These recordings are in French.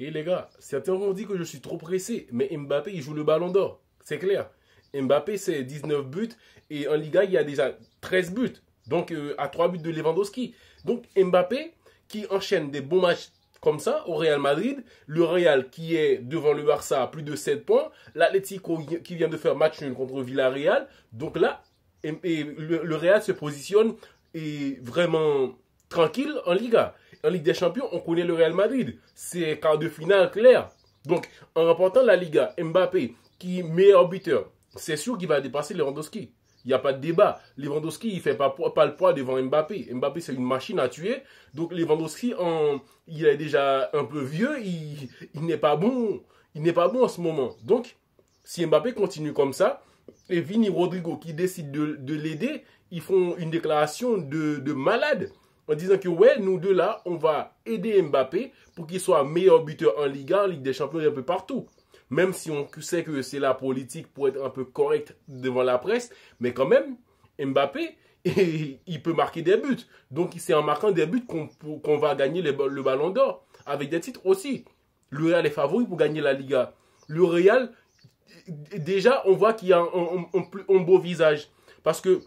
Et les gars, certains vont dire que je suis trop pressé, mais Mbappé, il joue le ballon d'or. C'est clair. Mbappé, c'est 19 buts et en Liga, il y a déjà 13 buts. Donc, à 3 buts de Lewandowski. Donc, Mbappé, qui enchaîne des bons matchs comme ça au Real Madrid, le Real qui est devant le Barça à plus de 7 points, l'Atlético qui vient de faire match nul contre Villarreal. Donc là, le Real se positionne et vraiment tranquille en Liga. En Ligue des Champions, on connaît le Real Madrid. C'est quart de finale clair. Donc, en remportant la Liga, Mbappé, qui est meilleur buteur, c'est sûr qu'il va dépasser Lewandowski. Il n'y a pas de débat. Lewandowski, il ne fait pas le poids devant Mbappé. Mbappé, c'est une machine à tuer. Donc, Lewandowski, il est déjà un peu vieux. Il n'est pas bon. Il n'est pas bon en ce moment. Donc, si Mbappé continue comme ça, et Vini Rodrigo qui décide de l'aider, ils font une déclaration de malade en disant que ouais, nous deux là, on va aider Mbappé pour qu'il soit meilleur buteur en Liga, en Ligue des Champions et un peu partout. Même si on sait que c'est la politique pour être un peu correct devant la presse, mais quand même, Mbappé, il peut marquer des buts. Donc c'est en marquant des buts qu'on va gagner le ballon d'or, avec des titres aussi. Le Real est favori pour gagner la Liga. Le Real, déjà, on voit qu'il y a un beau visage. Parce que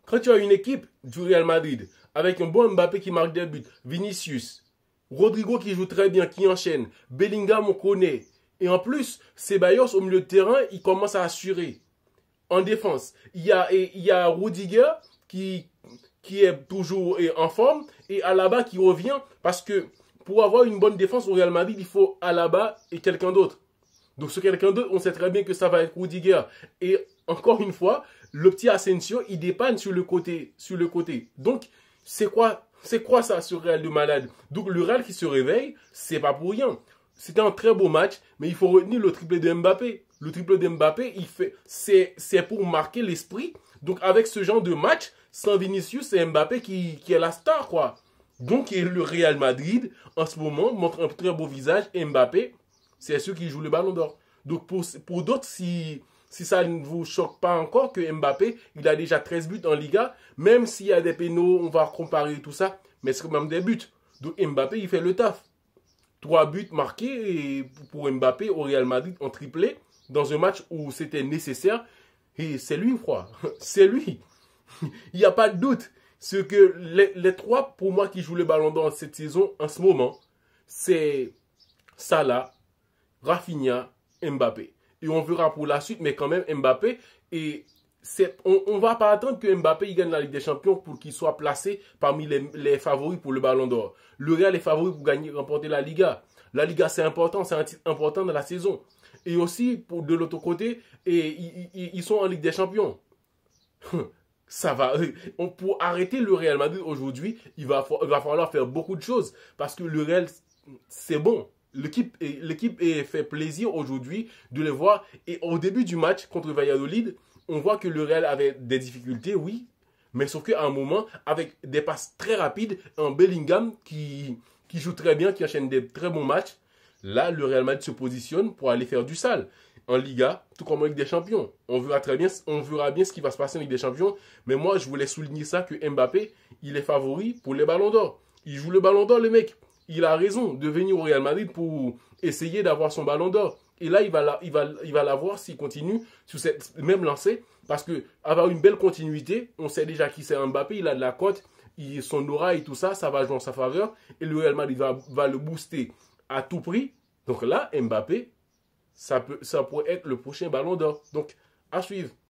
quand tu as une équipe du Real Madrid, avec un bon Mbappé qui marque des buts, Vinicius, Rodrigo qui joue très bien, qui enchaîne, Bellingham on connaît, et en plus, Ceballos au milieu de terrain, il commence à assurer. En défense, il y a Rudiger qui est toujours en forme, et Alaba qui revient, parce que pour avoir une bonne défense au Real Madrid, il faut Alaba et quelqu'un d'autre. Donc ce quelqu'un d'autre, on sait très bien que ça va être Rudiger. Et encore une fois, le petit Asensio, il dépanne sur le côté. Donc, c'est quoi ça, ce Real de malade? Donc le Real qui se réveille, c'est pas pour rien. C'était un très beau match, mais il faut retenir le triplé de Mbappé. Le triplé de Mbappé, c'est pour marquer l'esprit. Donc avec ce genre de match, sans Vinicius, c'est Mbappé qui est la star, quoi. Donc le Real Madrid, en ce moment, montre un très beau visage. Et Mbappé, c'est ceux qui jouent le ballon d'or. Donc pour d'autres, si ça ne vous choque pas encore que Mbappé, il a déjà 13 buts en Liga, même s'il y a des pénaux, on va comparer tout ça, mais c'est quand même des buts. Donc Mbappé, il fait le taf. 3 buts marqués pour Mbappé au Real Madrid en triplé dans un match où c'était nécessaire. Et c'est lui, quoi. C'est lui. Il n'y a pas de doute. Ce que les trois, pour moi, qui jouent le ballon d'or cette saison, en ce moment, c'est Salah, Rafinha, Mbappé. Et on verra pour la suite, mais quand même, Mbappé, on ne va pas attendre que Mbappé il gagne la Ligue des Champions pour qu'il soit placé parmi les favoris pour le Ballon d'Or. Le Real est favori pour remporter la Liga. La Liga, c'est important, c'est un titre important dans la saison. Et aussi, de l'autre côté, ils sont en Ligue des Champions. Ça va. Pour arrêter le Real Madrid aujourd'hui, il va falloir faire beaucoup de choses. Parce que le Real, c'est bon. L'équipe fait plaisir aujourd'hui de les voir. Et au début du match contre Valladolid, on voit que le Real avait des difficultés, oui. Mais sauf qu'à un moment, avec des passes très rapides, un Bellingham qui joue très bien, qui enchaîne des très bons matchs, là, le Real Madrid se positionne pour aller faire du sale. En Liga, tout comme en Ligue des Champions. On verra bien ce qui va se passer en Ligue des Champions. Mais moi, je voulais souligner ça, que Mbappé, il est favori pour les ballons d'or. Il joue le ballon d'or, le mec. Il a raison de venir au Real Madrid pour essayer d'avoir son ballon d'or. Et là, il va l'avoir s'il continue sur cette même lancée. Parce que avoir une belle continuité, on sait déjà qui c'est Mbappé, il a de la cote, son aura et tout ça, ça va jouer en sa faveur. Et le Real Madrid va le booster à tout prix. Donc là, Mbappé, ça pourrait être le prochain ballon d'or. Donc, à suivre.